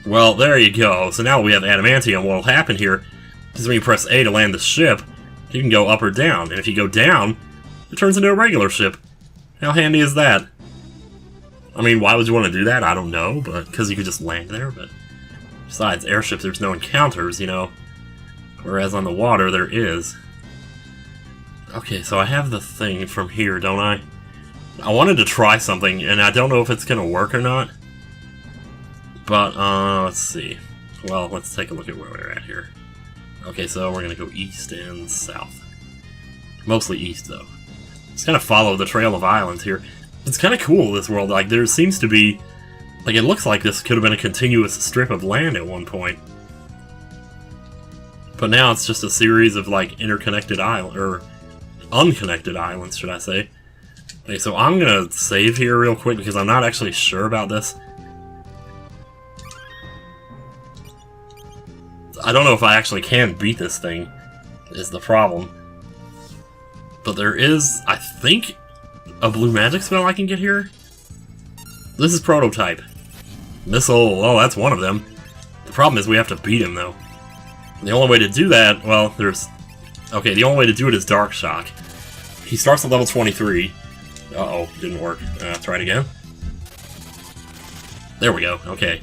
Well, there you go. So now we have adamantium. What will happen here is when you press A to land the ship, you can go up or down. And if you go down, it turns into a regular ship. How handy is that? I mean, why would you want to do that? I don't know, but because you could just land there. But besides, airships, there's no encounters, you know. Whereas on the water, there is. Okay, so I have the thing from here, don't I? I wanted to try something, and I don't know if it's going to work or not. But, let's see. Well, let's take a look at where we're at here. Okay, so we're going to go east and south. Mostly east, though. Just kind of follow the trail of islands here. It's kind of cool, this world. Like, there seems to be... Like, it looks like this could have been a continuous strip of land at one point. But now it's just a series of, like, interconnected islands, or unconnected islands, should I say. Okay, so I'm gonna save here real quick because I'm not actually sure about this. I don't know if I actually can beat this thing, is the problem. But there is, I think, a blue magic spell I can get here. This is Prototype. Missile, oh, that's one of them. The problem is we have to beat him, though. The only way to do that, well, there's... Okay, the only way to do it is Dark Shock. He starts at level 23. Uh-oh, didn't work. Try it again. There we go, okay.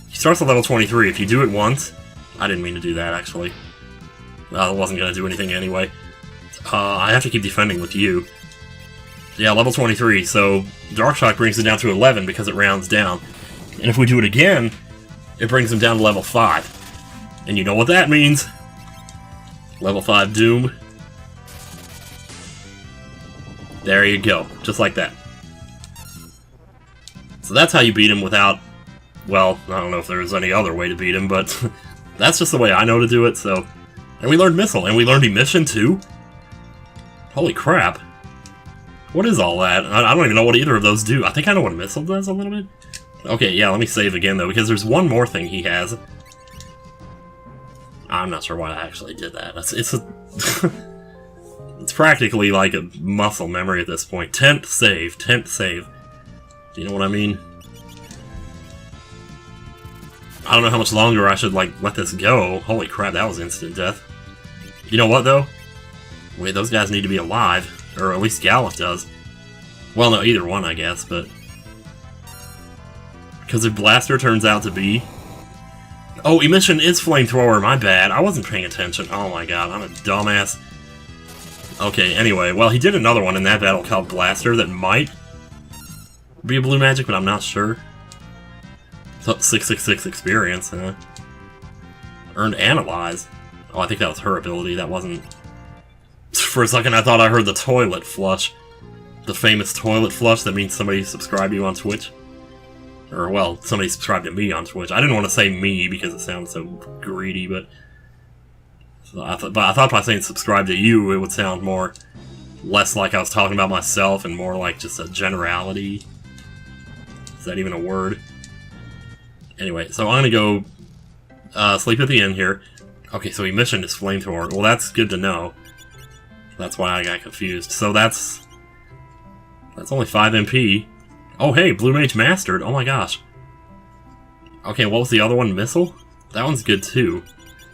He starts at level 23. If you do it once... I didn't mean to do that, actually. Well, it wasn't going to do anything anyway. I have to keep defending with you. Yeah, level 23, so Dark Shock brings it down to 11 because it rounds down. And if we do it again, it brings him down to level 5. And you know what that means? Level 5 Doom. There you go, just like that. So that's how you beat him without... Well, I don't know if there's any other way to beat him, but... That's just the way I know to do it, so... And we learned Missile, and we learned Emission, too? Holy crap. What is all that? I don't even know what either of those do. I think I know what Missile does a little bit. Okay, yeah, let me save again, though, because there's one more thing he has. I'm not sure why I actually did that. It's a... It's practically like a muscle memory at this point. 10th save, 10th save. Do you know what I mean? I don't know how much longer I should, like, let this go. Holy crap, that was instant death. You know what, though? Wait, those guys need to be alive. Or at least Galuf does. Well, no, either one, I guess, but... Because if Blaster turns out to be... Oh, Emission is Flamethrower, my bad. I wasn't paying attention. Oh my god, I'm a dumbass. Okay, anyway, well, he did another one in that battle called Blaster that might be a blue magic, but I'm not sure. 666 experience, huh? Earned Analyze. Oh, I think that was her ability, that wasn't... For a second I thought I heard the toilet flush. The famous toilet flush that means somebody subscribed to you on Twitch. Or, well, somebody subscribed to me on Twitch. I didn't want to say me because it sounds so greedy, but... So I thought by saying subscribe to you, it would sound more... less like I was talking about myself and more like just a generality. Is that even a word? Anyway, so I'm gonna go sleep at the inn here. Okay, so Emission is Flamethrower. Well, that's good to know. That's why I got confused. So that's only 5 MP. Oh, hey, Blue Mage Mastered. Oh my gosh. Okay, what was the other one? Missile? That one's good too.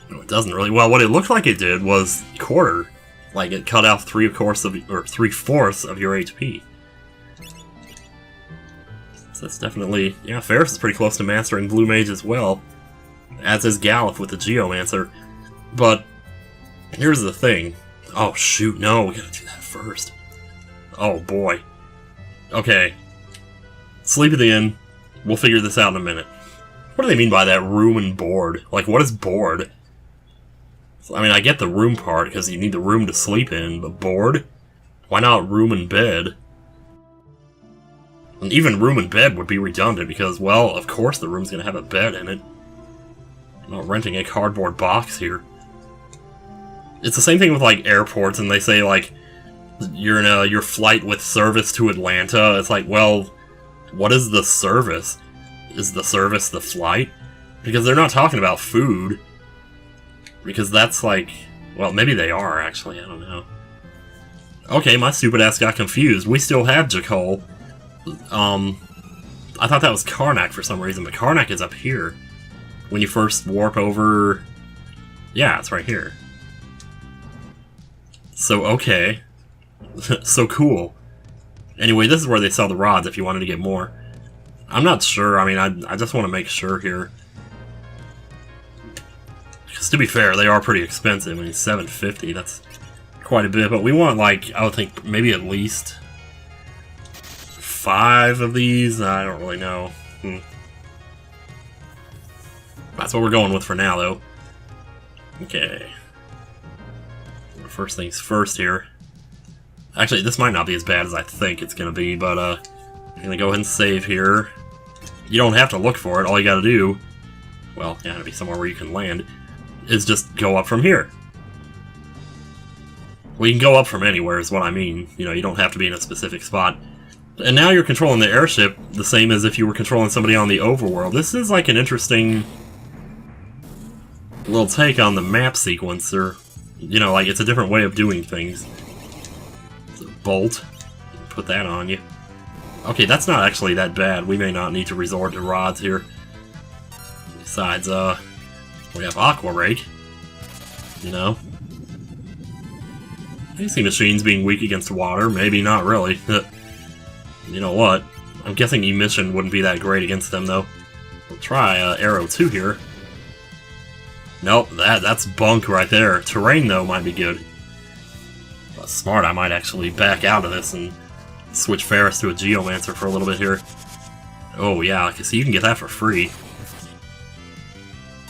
No, it doesn't really. Well, what it looked like it did was quarter. Like it cut off 3/4 of your HP. So that's definitely... Yeah, Ferris is pretty close to mastering Blue Mage as well. As is Galuf with the Geomancer. But, here's the thing. Oh shoot, no, we gotta do that first. Oh boy. Okay. Sleep at the inn. We'll figure this out in a minute. What do they mean by that, room and board? Like, what is board? I mean, I get the room part, because you need the room to sleep in, but board? Why not room and bed? And even room and bed would be redundant, because, well, of course the room's gonna have a bed in it. I'm not renting a cardboard box here. It's the same thing with, like, airports, and they say, like, you're in your flight with service to Atlanta. It's like, well, what is the service? Is the service the flight? Because they're not talking about food. Because that's like... Well, maybe they are, actually. I don't know. Okay, my stupid ass got confused. We still have Jakol. I thought that was Karnak for some reason, but Karnak is up here. when you first warp over... Yeah, it's right here. So, okay. So cool. Anyway, this is where they sell the rods if you wanted to get more. I'm not sure, I mean, I just want to make sure here. Because to be fair, they are pretty expensive. I mean, $750, that's quite a bit. But we want, like, I would think maybe at least 5 of these. I don't really know. That's what we're going with for now, though. Okay. First things first here. Actually, this might not be as bad as I think it's going to be, but I'm going to go ahead and save here. You don't have to look for it. All you got to do, well, yeah, it'll be somewhere where you can land, is just go up from here. Well, you can go up from anywhere is what I mean. You know, you don't have to be in a specific spot. And now you're controlling the airship the same as if you were controlling somebody on the overworld. This is like an interesting little take on the map sequencer. You know, like, it's a different way of doing things. It's a bolt. Put that on you. Okay, that's not actually that bad. We may not need to resort to rods here. Besides, we have Aqua Rake. You know? I see machines being weak against water. Maybe not really. You know what? I'm guessing emission wouldn't be that great against them, though. We'll try Arrow 2 here. Nope, that's bunk right there. Terrain, though, might be good. Well, smart, I might actually back out of this and switch Ferris to a Geomancer for a little bit here. Oh, yeah, see, you can get that for free.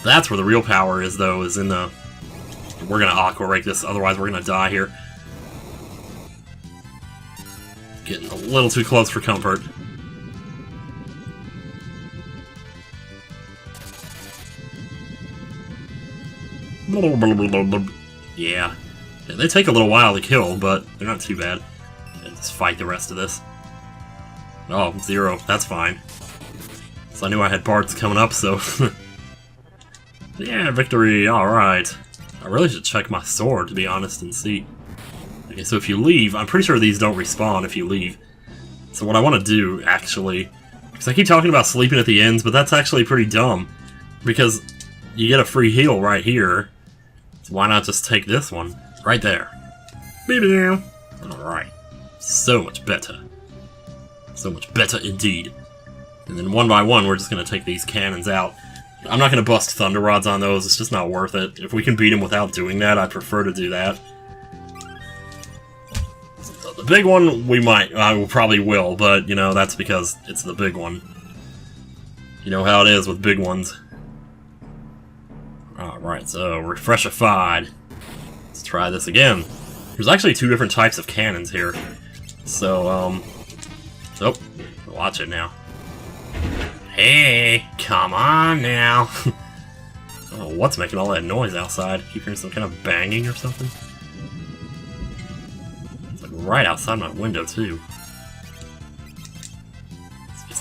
That's where the real power is, though, is in the... We're gonna Aqua Rake this, otherwise we're gonna die here. Getting a little too close for comfort. Yeah. They take a little while to kill, but they're not too bad. Let's fight the rest of this. Oh, 0. That's fine. So I knew I had parts coming up, so... Yeah, victory, alright. I really should check my sword, to be honest, and see. Okay, so if you leave, I'm pretty sure these don't respawn if you leave. So what I want to do, actually... Because I keep talking about sleeping at the ends, but that's actually pretty dumb. Because you get a free heal right here. So why not just take this one? Right there. Alright. So much better. So much better indeed. And then one by one, we're just going to take these cannons out. I'm not going to bust Thunder Rods on those, it's just not worth it. If we can beat them without doing that, I'd prefer to do that. So the big one, we might. I probably will, but, you know, that's because it's the big one. You know how it is with big ones. Alright, so Refreshified. Let's try this again. There's actually 2 different types of cannons here. So, oh, watch it now. Hey, come on now. Oh, what's making all that noise outside? Keep hearing some kind of banging or something? It's like right outside my window, too.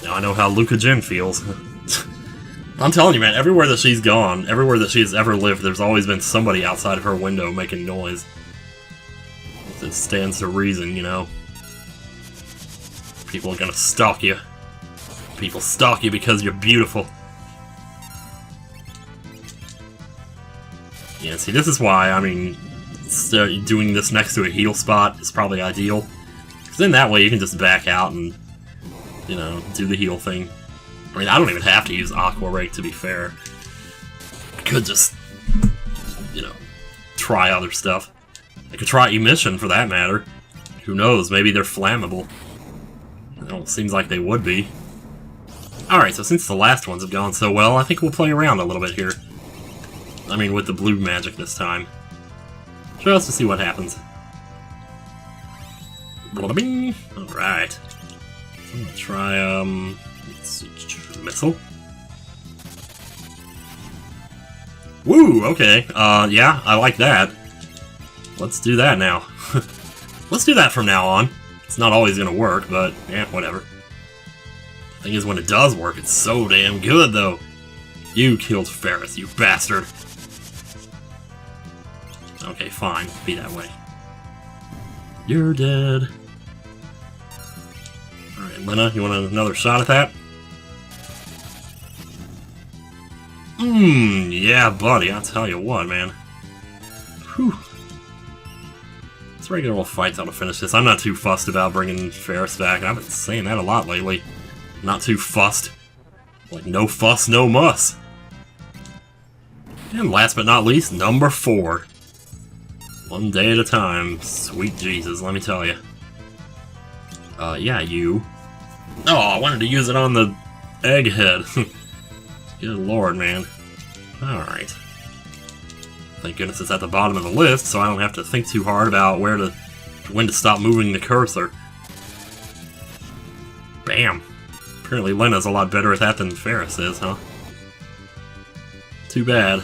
Now I know how Luca Jin feels. I'm telling you, man, everywhere that she's gone, everywhere that she's ever lived, there's always been somebody outside of her window making noise. It stands to reason, you know. People are gonna stalk you. People stalk you because you're beautiful. Yeah, see, this is why, I mean, doing this next to a heal spot is probably ideal. Because then that way you can just back out and, you know, do the heal thing. I mean, I don't even have to use Aqua Rake, to be fair. I could just, you know, try other stuff. I could try Emission, for that matter. Who knows, maybe they're flammable. It almost seems like they would be. Alright, so since the last ones have gone so well, I think we'll play around a little bit here. I mean, with the blue magic this time. Just to see what happens. Alright. I'm gonna try, let's see, missile. Woo, okay. Yeah, I like that. Let's do that now. Let's do that from now on. It's not always gonna work, but, yeah, whatever. Thing is, when it does work, it's so damn good, though. You killed Ferris, you bastard. Okay, fine. Be that way. You're dead. Alright, Lena, you want another shot at that? Yeah, buddy, I'll tell you what, man. Whew. This regular old fight's how to finish this. I'm not too fussed about bringing Ferris back. I've been saying that a lot lately. Not too fussed. Like, no fuss, no muss. And last but not least, number 4. One day at a time. Sweet Jesus, let me tell you. Yeah, you. Oh, I wanted to use it on the egghead. Good lord, man. Alright. Thank goodness it's at the bottom of the list, so I don't have to think too hard about when to stop moving the cursor. Bam. Apparently Lena's a lot better at that than Ferris is, huh? Too bad.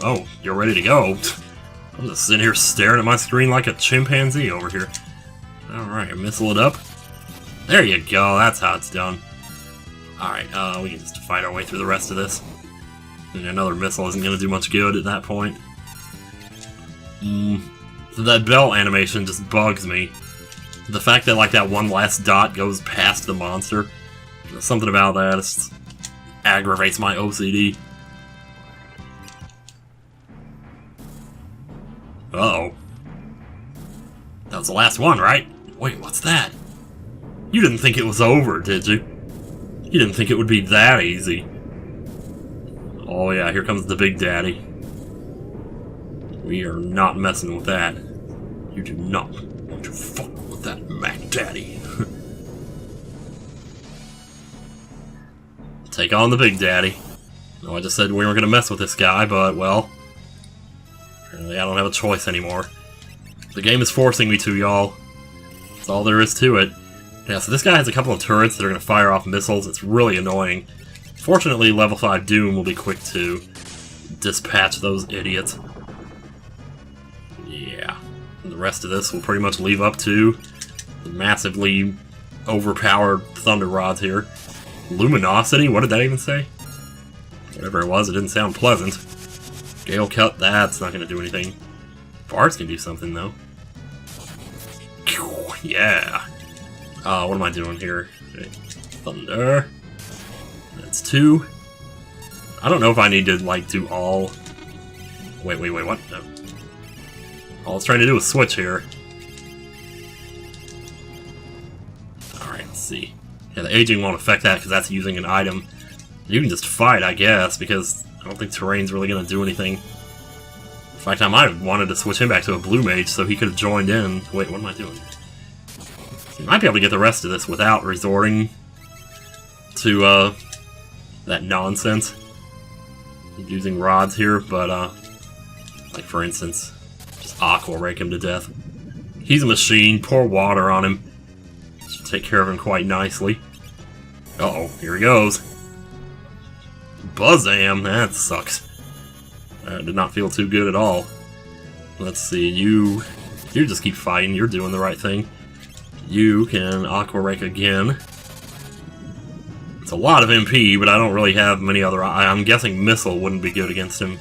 Oh, you're ready to go. I'm just sitting here staring at my screen like a chimpanzee over here. Alright, missile it up. There you go, that's how it's done. Alright, we can just fight our way through the rest of this. And another missile isn't going to do much good at that point. That bell animation just bugs me. The fact that, like, that one last dot goes past the monster. Something about that just aggravates my OCD. Uh-oh. That was the last one, right? Wait, what's that? You didn't think it was over, did you? You didn't think it would be that easy. Oh yeah, here comes the Big Daddy. We are not messing with that. You do not want to fuck with that Mac Daddy. Take on the Big Daddy. No, I just said we weren't gonna mess with this guy, but, well... apparently I don't have a choice anymore. The game is forcing me to, y'all. That's all there is to it. Yeah, so this guy has a couple of turrets that are going to fire off missiles. It's really annoying. Fortunately, level 5 Doom will be quick to dispatch those idiots. Yeah. And the rest of this will pretty much leave up to the massively overpowered Thunder Rods here. Luminosity? What did that even say? Whatever it was, it didn't sound pleasant. Gale Cut, that's not going to do anything. Bars can do something, though. Yeah. What am I doing here? Okay. Thunder. That's 2. I don't know if I need to, like, do all... Wait, what? No. All I was trying to do is switch here. Alright, let's see. Yeah, the aging won't affect that because that's using an item. You can just fight, I guess, because I don't think terrain's really going to do anything. In fact, I might have wanted to switch him back to a blue mage so he could have joined in. Wait, what am I doing? You might be able to get the rest of this without resorting to, that nonsense. Using rods here, but, like, for instance, just Aqua Rake him to death. He's a machine, pour water on him. Should take care of him quite nicely. Uh-oh, here he goes. Buzzam, that sucks. That did not feel too good at all. Let's see, you just keep fighting, you're doing the right thing. You can Aqua Rake again. It's a lot of MP, but I don't really have many other... I'm guessing Missile wouldn't be good against him.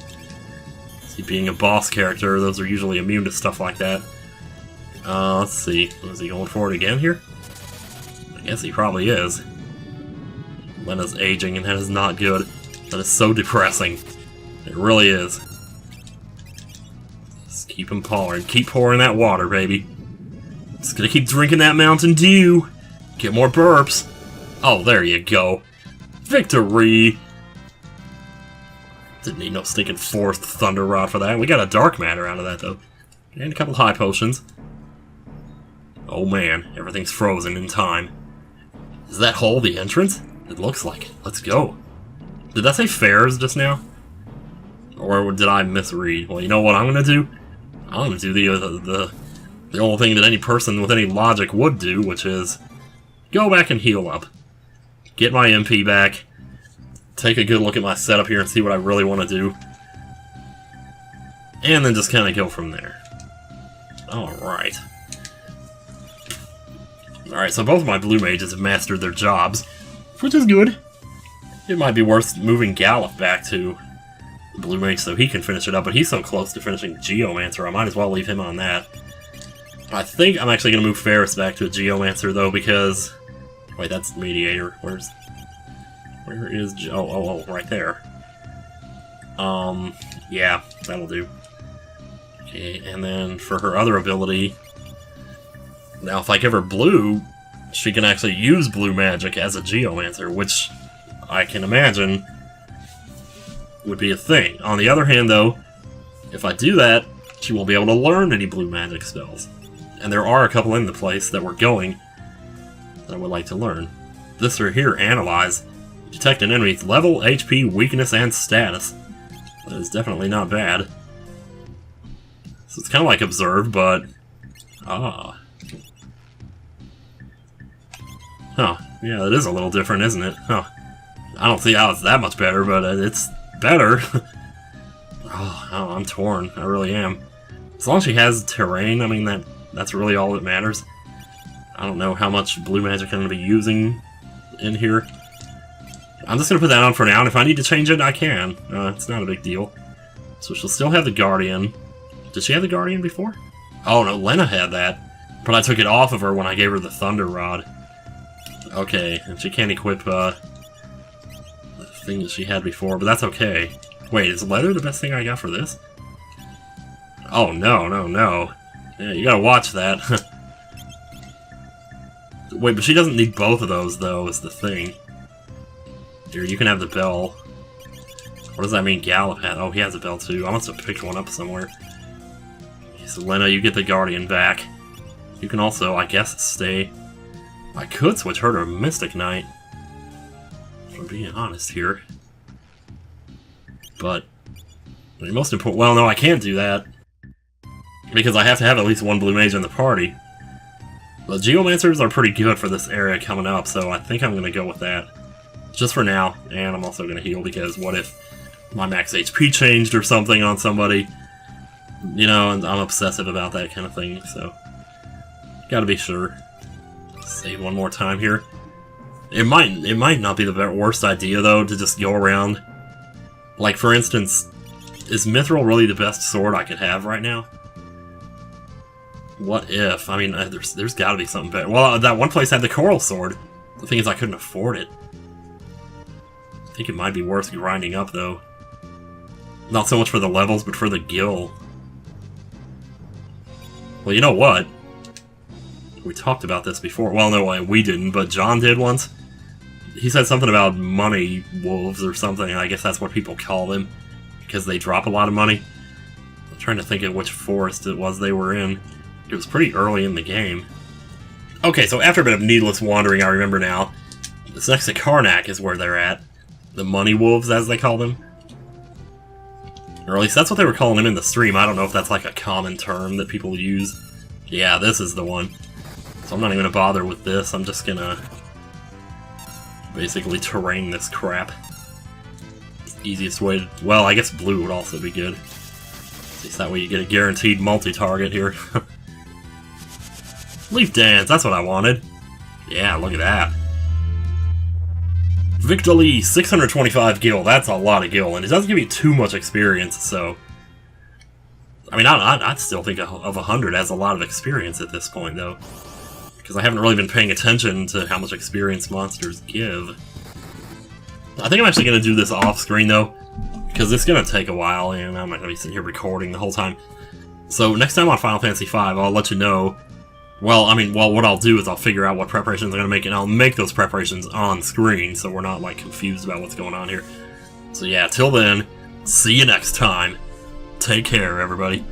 See, being a boss character, those are usually immune to stuff like that. Let's see. Is he going for it again here? I guess he probably is. Lena's aging, and that is not good. That is so depressing. It really is. Just keep him pouring. Keep pouring that water, baby. Just gonna keep drinking that Mountain Dew. Get more burps. Oh, there you go. Victory! Didn't need no stinking 4th Thunder Rod for that. We got a Dark Matter out of that, though. And a couple high potions. Oh man, everything's frozen in time. Is that hole the entrance? It looks like it. Let's go. Did that say Fairs just now? Or did I misread? Well, you know what I'm gonna do? I'm gonna do the only thing that any person with any logic would do, which is go back and heal up. Get my MP back. Take a good look at my setup here and see what I really want to do. And then just kind of go from there. Alright. Alright, so both of my blue mages have mastered their jobs, which is good. It might be worth moving Gallop back to blue mage so he can finish it up, but he's so close to finishing Geomancer, I might as well leave him on that. I think I'm actually going to move Ferris back to a Geomancer, though, because Wait, that's Mediator. Where is... Oh, right there. Yeah, that'll do. Okay, and then for her other ability... Now, if I give her blue, she can actually use blue magic as a Geomancer, which I can imagine would be a thing. On the other hand, though, if I do that, she won't be able to learn any blue magic spells. And there are a couple in the place that we're going that I would like to learn. This right here, Analyze. Detect an enemy's level, HP, weakness, and status. That is definitely not bad. So it's kind of like Observe, but... Ah. Huh. Yeah, it is a little different, isn't it? Huh. I don't see how it's that much better, but it's better. Oh, I'm torn. I really am. As long as she has terrain, I mean, that's really all that matters. I don't know how much blue magic I'm going to be using in here. I'm just going to put that on for now, and if I need to change it, I can. It's not a big deal. So she'll still have the Guardian. Did she have the Guardian before? Oh, no, Lena had that. But I took it off of her when I gave her the Thunder Rod. Okay, and she can't equip the thing that she had before, but that's okay. Wait, is leather the best thing I got for this? Oh, no. Yeah, you gotta watch that. Wait, but she doesn't need both of those, though, is the thing. Here, you can have the bell. What does that mean, Gallop had? Oh, he has a bell, too. I must have picked one up somewhere. So, Lena, you get the Guardian back. You can also, I guess, stay... I could switch her to Mystic Knight. If I'm being honest here. But... the most important... Well, no, I can't do that. Because I have to have at least one blue mage in the party. The Geomancers are pretty good for this area coming up, so I think I'm going to go with that. Just for now, and I'm also going to heal, because what if my max HP changed or something on somebody? You know, and I'm obsessive about that kind of thing, so... gotta be sure. Save one more time here. It might not be the worst idea, though, to just go around. Like, for instance, is Mithril really the best sword I could have right now? What if? I mean, there's gotta be something better. Well, that one place had the Coral Sword. The thing is, I couldn't afford it. I think it might be worth grinding up, though. Not so much for the levels, but for the gil. Well, you know what? We talked about this before. Well, no, we didn't, but John did once. He said something about money wolves or something. I guess that's what people call them, because they drop a lot of money. I'm trying to think of which forest it was they were in. It was pretty early in the game. Okay, so after a bit of needless wandering, I remember now. This next to Karnak is where they're at. The money wolves, as they call them. Or at least that's what they were calling them in the stream. I don't know if that's like a common term that people use. Yeah, this is the one. So I'm not even gonna bother with this, I'm just gonna basically terrain this crap. It's the easiest way to... well, I guess blue would also be good. At least that way you get a guaranteed multi-target here. Leaf Dance, that's what I wanted. Yeah, look at that. Victory, 625 gil, that's a lot of gil, and it doesn't give you too much experience, so... I mean, I'd still think of 100 as a lot of experience at this point, though. Because I haven't really been paying attention to how much experience monsters give. I think I'm actually going to do this off-screen, though, because it's going to take a while, and I'm not going to be sitting here recording the whole time. So next time on Final Fantasy V, I'll let you know... well, what I'll do is I'll figure out what preparations I'm going to make, and I'll make those preparations on screen, so we're not, like, confused about what's going on here. So yeah, till then, see you next time. Take care, everybody.